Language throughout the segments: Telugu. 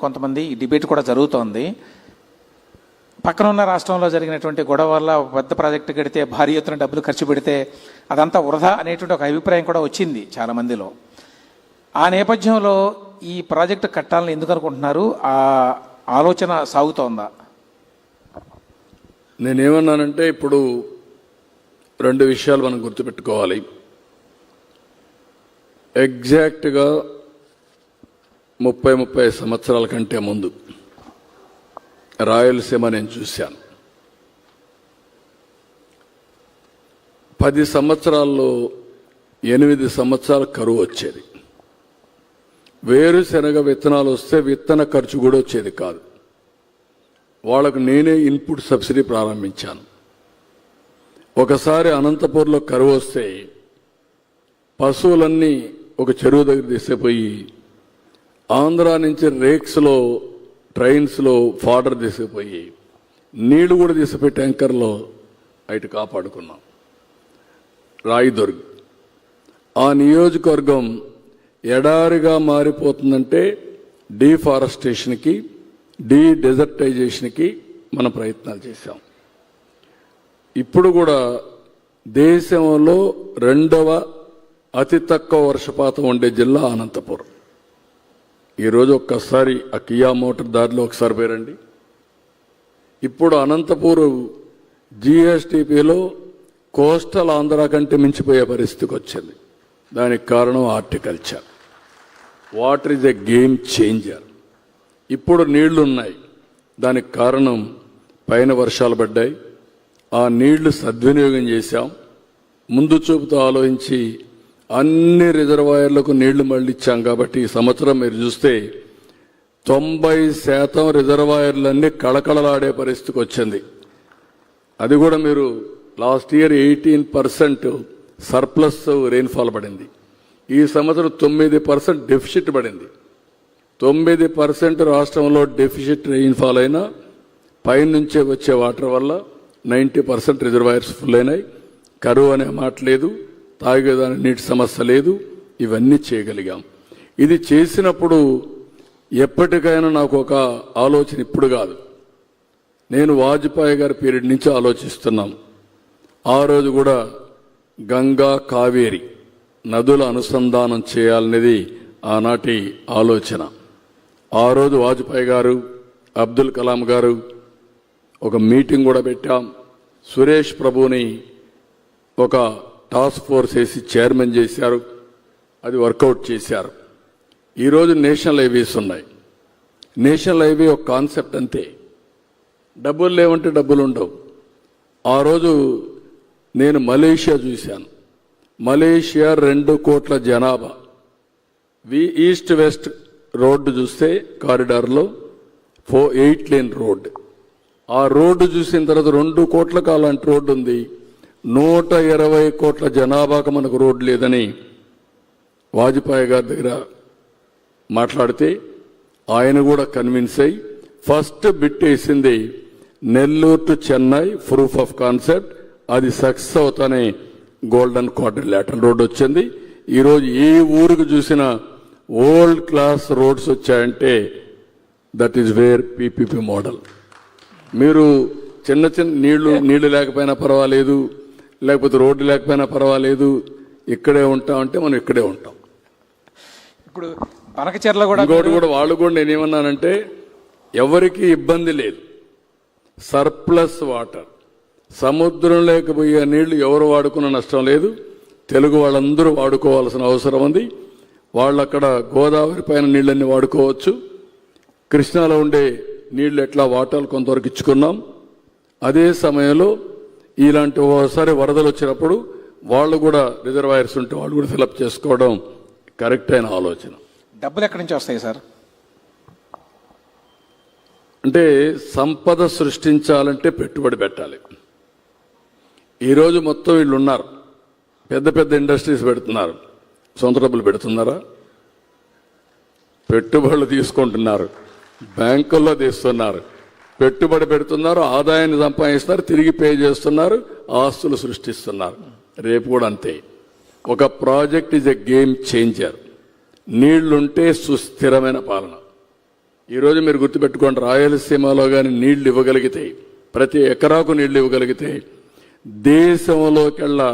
కొంతమంది ఈ డిబేట్ కూడా జరుగుతోంది. పక్కన ఉన్న రాష్ట్రంలో జరిగినటువంటి గొడవ వల్ల పెద్ద ప్రాజెక్టు కడితే భారీ ఎత్తున డబ్బులు ఖర్చు పెడితే అదంతా వృధా అనేటువంటి ఒక అభిప్రాయం కూడా వచ్చింది చాలా మందిలో. ఆ నేపథ్యంలో ఈ ప్రాజెక్టు కట్టాలని ఎందుకు అనుకుంటున్నారు? ఆ ఆలోచన సాగుతోందా? నేనేమన్నానంటే ఇప్పుడు రెండు విషయాలు మనం గుర్తుపెట్టుకోవాలి. ఎగ్జాక్ట్గా 30 సంవత్సరాల కంటే ముందు రాయలసీమ నేను చూశాను. 10 సంవత్సరాల్లో 8 సంవత్సరాల కరువు వచ్చేది. వేరుశెనగ విత్తనాలు వస్తే విత్తన ఖర్చు కూడా వచ్చేది కాదు. వాళ్లకు నేనే ఇన్పుట్ సబ్సిడీ ప్రారంభించాను. ఒకసారి అనంతపూర్లో కరువు వస్తే పశువులన్నీ ఒక చెరువు దగ్గర తీసుకుపోయి ఆంధ్ర నుంచి రేక్స్లో ట్రైన్స్లో ఫాడర్ తీసుకుపోయి నీళ్లు కూడా తీసుకుపోయి ట్యాంకర్లో అటు కాపాడుకున్నాం. రాయిదుర్గ్ ఆ నియోజకవర్గం ఎడారిగా మారిపోతుందంటే డీఫారెస్టేషన్కి డెజర్టైజేషన్కి మన ప్రయత్నాలు చేశాం. ఇప్పుడు కూడా దేశంలో 2వ అతి తక్కువ వర్షపాతం ఉండే జిల్లా అనంతపురం. ఈరోజు ఒక్కసారి ఆ కియా మోటార్ దారిలో ఒకసారి పోరండి. ఇప్పుడు అనంతపూర్ జిఎస్టిపిలో కోస్టల్ ఆంధ్ర కంటే మించిపోయే పరిస్థితికి వచ్చింది. దానికి కారణం horticulture. Water is a game changer. ఇప్పుడు నీళ్లున్నాయి. దానికి కారణం పైన వర్షాలు పడ్డాయి. ఆ నీళ్లు సద్వినియోగం చేశాం. ముందు చూపుతో ఆలోచించి అన్ని రిజర్వాయర్లకు నీళ్లు మళ్ళిచ్చాం. కాబట్టి ఈ సంవత్సరం మీరు చూస్తే 90% రిజర్వాయర్లన్నీ కళకళలాడే పరిస్థితికి వచ్చింది. అది కూడా మీరు లాస్ట్ ఇయర్ 18% సర్ప్లస్ రెయిన్ఫాల్ పడింది. ఈ సంవత్సరం 9% డెఫిసిట్ పడింది. 9% రాష్ట్రంలో డెఫిసిట్ రెయిన్ఫాల్ అయినా పైనుంచే వచ్చే వాటర్ వల్ల 90% రిజర్వాయర్స్ ఫుల్ అయినాయి. కరువు అనే మాట లేదు, తాగేదాని నీటి సమస్య లేదు. ఇవన్నీ చేయగలిగాం. ఇది చేసినప్పుడు ఎప్పటికైనా నాకు ఒక ఆలోచన ఇప్పుడు కాదు, నేను వాజ్పేయి గారి పీరియడ్ నుంచి ఆలోచిస్తున్నాం. ఆ రోజు కూడా గంగా కావేరి నదుల అనుసంధానం చేయాలనేది ఆనాటి ఆలోచన. ఆ రోజు వాజ్పేయి గారు, అబ్దుల్ కలాం గారు ఒక మీటింగ్ కూడా పెట్టాం. సురేష్ ప్రభుని ఒక టాస్క్ ఫోర్స్ వేసి చైర్మన్ చేశారు. అది వర్కౌట్ చేశారు. ఈరోజు నేషనల్ హైవేస్ ఉన్నాయి. నేషనల్ హైవే ఒక కాన్సెప్ట్ అంతే. డబ్బులు లేవంటే డబ్బులు ఉండవు. ఆ రోజు నేను మలేషియా చూశాను. మలేషియా 2 కోట్ల జనాభా. ఈస్ట్ వెస్ట్ రోడ్డు చూస్తే కారిడార్లో 8 లేన్ రోడ్డు. ఆ రోడ్డు చూసిన తర్వాత 2 కోట్లకు అలాంటి రోడ్డు ఉంది. 120 కోట్ల జనాభాకు మనకు రోడ్డు లేదని వాజ్పేయి గారి దగ్గర మాట్లాడితే ఆయన కూడా కన్విన్స్ అయ్యి ఫస్ట్ బిట్ వేసింది Nellore to Chennai proof of concept. అది సక్సెస్ అవుతానే గోల్డెన్ క్వాడ్రిలేటరల్ రోడ్ వచ్చింది. ఈరోజు ఏ ఊరికి చూసినా వరల్డ్ క్లాస్ రోడ్స్ వచ్చాయంటే that is where PPP model. మీరు చిన్న నీళ్లు లేకపోయినా పర్వాలేదు, లేకపోతే రోడ్డు లేకపోయినా పర్వాలేదు, ఇక్కడే ఉంటామంటే మనం ఇక్కడే ఉంటాం. ఇప్పుడు పనకచెర్ల కూడా ఇంకోటి కూడా వాళ్ళు కూడా నేనేమన్నానంటే ఎవరికి ఇబ్బంది లేదు. సర్ప్లస్ వాటర్, సముద్రం లేకపోయే నీళ్లు ఎవరు వాడుకున్న నష్టం లేదు. తెలుగు వాళ్ళందరూ వాడుకోవాల్సిన అవసరం ఉంది. వాళ్ళు అక్కడ గోదావరి పైన నీళ్ళన్నీ వాడుకోవచ్చు. కృష్ణాలో ఉండే నీళ్లు ఎట్లా వాటాలు కొంతవరకు ఇచ్చుకున్నాం. అదే సమయంలో ఇలాంటి ఓసారి వరదలు వచ్చినప్పుడు వాళ్ళు కూడా రిజర్వాయర్స్ ఉంటే వాళ్ళు కూడా ఫిలప్ చేసుకోవడం కరెక్ట్ అయిన ఆలోచన. డబ్బులు ఎక్కడి నుంచి వస్తాయి సార్? అంటే సంపద సృష్టించాలంటే పెట్టుబడి పెట్టాలి. ఈరోజు మొత్తం వీళ్ళు ఉన్నారు, పెద్ద పెద్ద ఇండస్ట్రీస్ పెడుతున్నారు. సొంత డబ్బులు పెడుతున్నారా? పెట్టుబడులు తీసుకుంటున్నారు, బ్యాంకుల్లో తీస్తున్నారు, పెట్టుబడి పెడుతున్నారు, ఆదాయాన్ని సంపాదిస్తున్నారు, తిరిగి పే చేస్తున్నారు, ఆస్తులు సృష్టిస్తున్నారు. రేపు కూడా అంతే. ఒక project is a game changer. నీళ్లుంటే సుస్థిరమైన పాలన. ఈరోజు మీరు గుర్తుపెట్టుకోండి, రాయలసీమలో కానీ నీళ్లు ఇవ్వగలిగితే, ప్రతి ఎకరాకు నీళ్లు ఇవ్వగలిగితే దేశంలోకెల్లా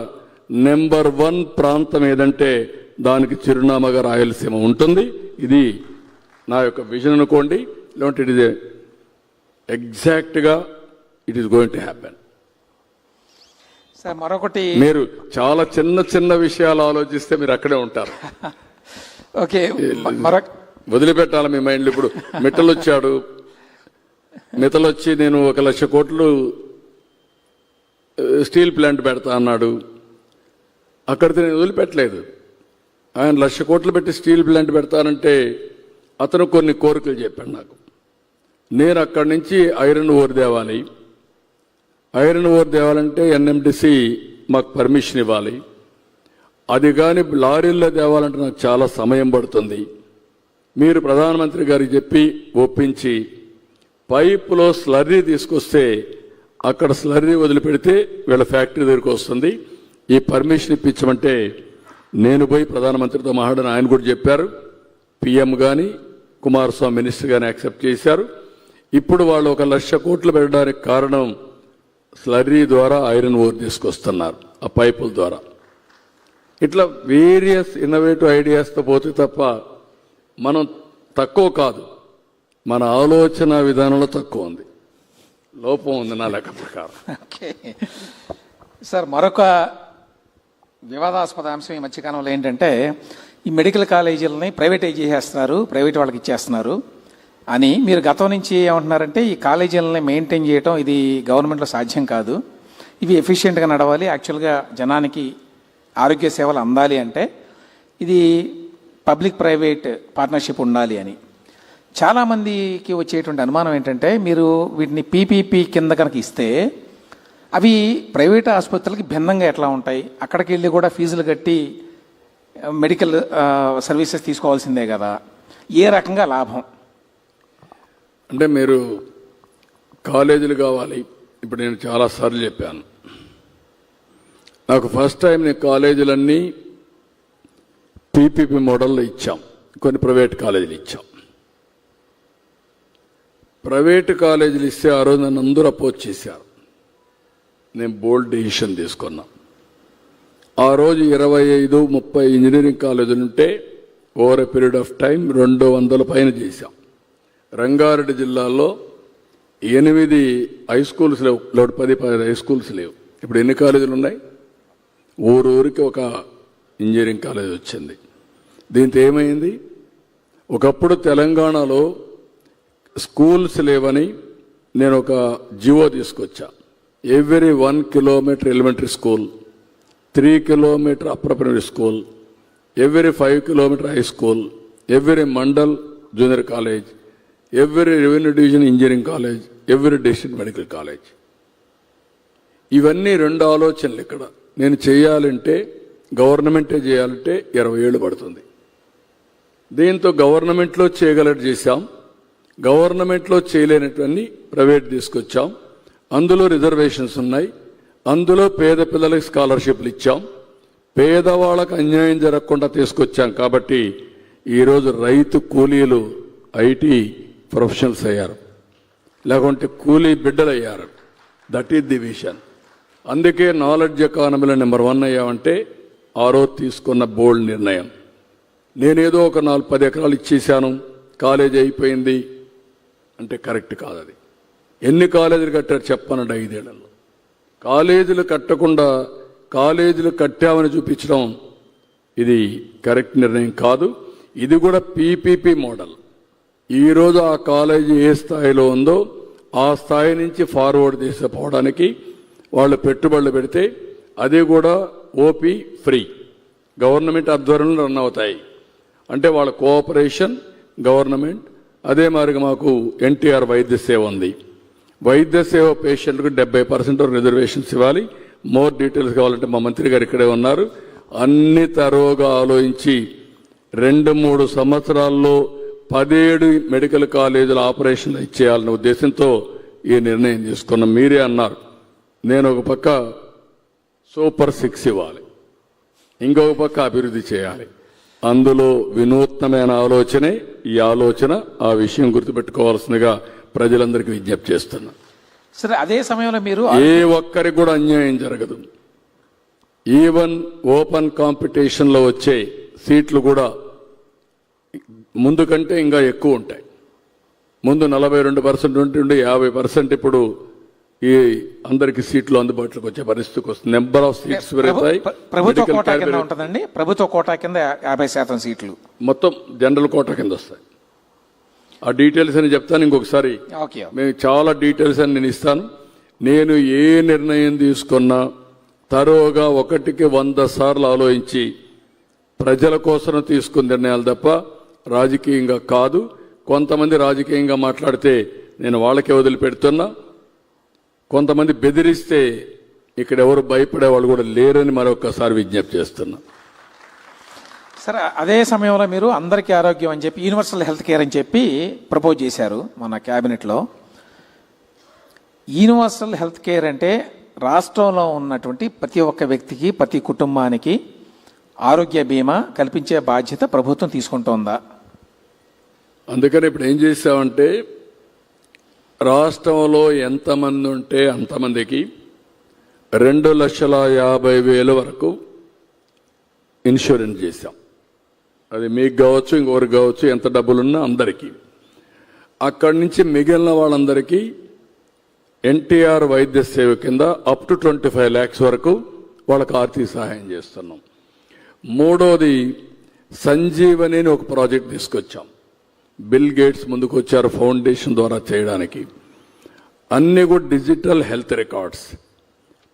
నెంబర్ 1 ప్రాంతం ఏదంటే దానికి చిరునామాగా రాయలసీమ ఉంటుంది. ఇది నా యొక్క విజన్ అనుకోండి. లేదంటే ఇట్ ఇస్ ఎగ్జాక్ట్గా it is going to happen. Sir మరొకటి, మీరు చాలా చిన్న చిన్న విషయాలు ఆలోచిస్తే మీరు అక్కడే ఉంటారు. ఓకే, వదిలిపెట్టాలి మీ మైండ్లో. ఇప్పుడు మిట్టలు వచ్చాడు, మిట్టలు వచ్చి నేను 1,00,000 కోట్లు స్టీల్ ప్లాంట్ పెడతా అన్నాడు. అక్కడితో నేను వదిలిపెట్టలేదు. ఆయన 1,00,000 కోట్లు పెట్టి స్టీల్ ప్లాంట్ పెడతానంటే అతను కొన్ని కోరికలు చెప్పాడు నాకు. నేను అక్కడి నుంచి ఐరన్ ఓర్ తేవాలి. ఐరన్ ఓర్ తేవాలంటే ఎన్ఎండిసి మాకు పర్మిషన్ ఇవ్వాలి. అది కానీ లారీల్లో తేవాలంటే నాకు చాలా సమయం పడుతుంది. మీరు ప్రధానమంత్రి గారికి చెప్పి ఒప్పించి పైపులో స్లర్రీ తీసుకొస్తే అక్కడ స్లర్రీ వదిలిపెడితే వీళ్ళ ఫ్యాక్టరీ దగ్గరికి వస్తుంది. ఈ పర్మిషన్ ఇప్పించమంటే నేను పోయి ప్రధానమంత్రితో మాట్లాడని ఆయన కూడా చెప్పారు. పిఎం కానీ కుమారస్వామి మినిస్టర్ కానీ యాక్సెప్ట్ చేశారు. ఇప్పుడు వాళ్ళు 1,00,000 కోట్లు పెట్టడానికి కారణం స్లర్రీ ద్వారా ఐరన్ ఓర్ తీసుకొస్తున్నారు, ఆ పైపుల ద్వారా. ఇట్లా వేరియస్ ఇన్నోవేటివ్ ఐడియాస్తో పోతే తప్ప మనం తక్కువ కాదు, మన ఆలోచన విధానంలో తక్కువ ఉంది, లోపం ఉంది నా లెక్క ప్రకారం. ఓకే సార్, మరొక వివాదాస్పద అంశం ఈ మధ్యకాలంలో ఏంటంటే ఈ మెడికల్ కాలేజీలని ప్రైవేటైజ్ చేసేస్తున్నారు, ప్రైవేట్ వాళ్ళకి ఇచ్చేస్తున్నారు అని మీరు గతం నుంచి ఏమంటున్నారంటే ఈ కాలేజీలని మెయింటైన్ చేయడం ఇది గవర్నమెంట్లో సాధ్యం కాదు, ఇవి ఎఫిషియెంట్గా నడవాలి, యాక్చువల్గా జనానికి ఆరోగ్య సేవలు అందాలి అంటే ఇది పబ్లిక్ ప్రైవేట్ పార్ట్నర్షిప్ ఉండాలి అని. చాలామందికి వచ్చేటువంటి అనుమానం ఏంటంటే మీరు వీటిని పీపీపీ కింద కనుక ఇస్తే అవి ప్రైవేట్ ఆసుపత్రులకి భిన్నంగా ఎట్లా ఉంటాయి, అక్కడికి వెళ్ళి కూడా ఫీజులు కట్టి మెడికల్ సర్వీసెస్ తీసుకోవాల్సిందే కదా, ఏ రకంగా లాభం? అంటే మీరు కాలేజీలు కావాలి, ఇప్పుడు నేను చాలాసార్లు చెప్పాను, నాకు ఫస్ట్ టైం నేను కాలేజీలన్నీ పీపీపీ మోడల్లో ఇచ్చాం, కొన్ని ప్రైవేట్ కాలేజీలు ఇచ్చాం. ప్రైవేటు కాలేజీలు ఇస్తే ఆ రోజు నన్ను అందరూ అపోజ్ చేశారు. నేను బోల్డ్ డెసిషన్ తీసుకున్నా. ఆ రోజు 25-30 ఇంజనీరింగ్ కాలేజీలు ఉంటే over a period of time 200 పైన చేశాం. రంగారెడ్డి జిల్లాలో 8 హై స్కూల్స్ లేవు, 10 హై స్కూల్స్ లేవు. ఇప్పుడు ఎన్ని కాలేజీలు ఉన్నాయి? ఊరికి ఒక ఇంజనీరింగ్ కాలేజ్ వచ్చింది. దీంతో ఏమైంది, ఒకప్పుడు తెలంగాణలో స్కూల్స్ లేవని నేను ఒక జివో తీసుకొచ్చా. Every 1 kilometer elementary school, 3 kilometer upper primary school, every 5 kilometer high school, every mandal junior college, every revenue division engineering college, every district medical college. ఇవన్నీ 2 ఆలోచనలు. ఇక్కడ నేను చేయాలంటే గవర్నమెంటే చేయాలంటే 20 ఏళ్ళు పడుతుంది. దీంతో గవర్నమెంట్లో చేయగలట్టు చేశాం, గవర్నమెంట్లో చేయలేనటువంటి ప్రైవేట్ తీసుకొచ్చాం. అందులో రిజర్వేషన్స్ ఉన్నాయి, అందులో పేద పిల్లలకి స్కాలర్షిప్లు ఇచ్చాం, పేదవాళ్ళకు అన్యాయం జరగకుండా తీసుకొచ్చాం. కాబట్టి ఈరోజు రైతు కూలీలు ఐటీ ప్రొఫెషనల్స్ అయ్యారు, లేకుంటే కూలీ బిడ్డలు అయ్యారు. That is the vision. అందుకే నాలెడ్జ్ ఎకానమీలో నెంబర్ 1 అయ్యామంటే ఆ రోజు తీసుకున్న బోల్డ్ నిర్ణయం. నేనేదో ఒక 4-10 ఎకరాలు ఇచ్చేసాను, కాలేజీ అయిపోయింది అంటే కరెక్ట్ కాదు. అది ఎన్ని కాలేజీలు కట్టారు చెప్పనండి 5 ఏళ్లలో. కాలేజీలు కట్టకుండా కాలేజీలు కట్టామని చూపించడం ఇది కరెక్ట్ నిర్ణయం కాదు. ఇది కూడా పీపీపీ మోడల్. ఈరోజు ఆ కాలేజీ ఏ స్థాయిలో ఉందో ఆ స్థాయి నుంచి ఫార్వర్డ్ తీసుకుపోవడానికి వాళ్ళు పెట్టుబడులు పెడితే అది కూడా ఓపీ ఫ్రీ, గవర్నమెంట్ ఆధ్వర్యంలో రన్ అవుతాయి. అంటే వాళ్ళ కోఆపరేషన్ గవర్నమెంట్. అదే మాదిరిగా మాకు ఎన్టీఆర్ వైద్య సేవ ఉంది. వైద్య సేవ పేషెంట్కు 70% రిజర్వేషన్స్ ఇవ్వాలి. మోర్ డీటెయిల్స్ కావాలంటే మా మంత్రి గారు ఇక్కడే ఉన్నారు. అన్ని తరోగా ఆలోచించి 2-3 సంవత్సరాల్లో 17 మెడికల్ కాలేజీల ఆపరేషన్లు ఇచ్చేయాలనే ఉద్దేశంతో ఈ నిర్ణయం తీసుకున్నాం. మీరే అన్నారు, నేను ఒక పక్క సూపర్ 6 ఇవ్వాలి, ఇంకొక పక్క అభివృద్ధి చేయాలి. అందులో వినూత్నమైన ఆలోచనే ఈ ఆలోచన. ఆ విషయం గుర్తుపెట్టుకోవాల్సిందిగా ప్రజలందరికీ విజ్ఞప్తి చేస్తున్నా. సరే, అదే సమయంలో మీరు ఏ ఒక్కరికి కూడా అన్యాయం జరగదు. ఈవెన్ ఓపెన్ కాంపిటీషన్ లో వచ్చే సీట్లు కూడా ముందు కంటే ఇంకా ఎక్కువ ఉంటాయి. ముందు 42% ఉంటుండే 50% ఇప్పుడు ఈ అందరికి సీట్లు అందుబాటులోకి వచ్చే పరిస్థితికి వస్తుంది. నెంబర్ ఆఫ్ సీట్స్ పెరుగుతాయి. ప్రభుత్వ కోటా కింద ఉంటుందండి. ప్రభుత్వ కోటా కింద 50% సీట్లు మొత్తం జనరల్ కోటా కింద వస్తాయి. ఆ డీటెయిల్స్ అని చెప్తాను ఇంకొకసారి. ఓకే. మేము చాలా డీటెయిల్స్ అని నేను ఇస్తాను. నేను ఏ నిర్ణయం తీసుకున్నా తరోగా 1కి 100 సార్లు ఆలోచించి ప్రజల కోసం తీసుకున్న నిర్ణయాలు తప్ప రాజకీయంగా కాదు. కొంతమంది రాజకీయంగా మాట్లాడితే నేను వాళ్ళకే వదిలిపెడుతున్నా. కొంతమంది బెదిరిస్తే ఇక్కడ ఎవరు భయపడే వాళ్ళు కూడా లేరని మరొకసారి విజ్ఞప్తి చేస్తున్నా. సరే, అదే సమయంలో మీరు అందరికీ ఆరోగ్యం అని చెప్పి యూనివర్సల్ హెల్త్ కేర్ అని చెప్పి ప్రపోజ్ చేశారు మన క్యాబినెట్లో. యూనివర్సల్ హెల్త్ కేర్ అంటే రాష్ట్రంలో ఉన్నటువంటి ప్రతి ఒక్క వ్యక్తికి, ప్రతి కుటుంబానికి ఆరోగ్య బీమా కల్పించే బాధ్యత ప్రభుత్వం తీసుకుంటోందా? అందుకని ఇప్పుడు ఏం చేశామంటే రాష్ట్రంలో ఎంతమంది ఉంటే అంతమందికి 2,50,000 వరకు ఇన్సూరెన్స్ చేశాం. అది మీకు కావచ్చు, ఇంకొకరికి కావచ్చు, ఎంత డబ్బులున్నా అందరికీ. అక్కడి నుంచి మిగిలిన వాళ్ళందరికీ ఎన్టీఆర్ వైద్య సేవ కింద అప్ టు 25 lakhs వరకు వాళ్ళకి ఆర్థిక సహాయం చేస్తున్నాం. మూడోది సంజీవని అని ఒక ప్రాజెక్ట్ తీసుకొచ్చాం. బిల్ గేట్స్ ముందుకు వచ్చారు ఫౌండేషన్ ద్వారా చేయడానికి. అన్ని కూడా డిజిటల్ హెల్త్ రికార్డ్స్.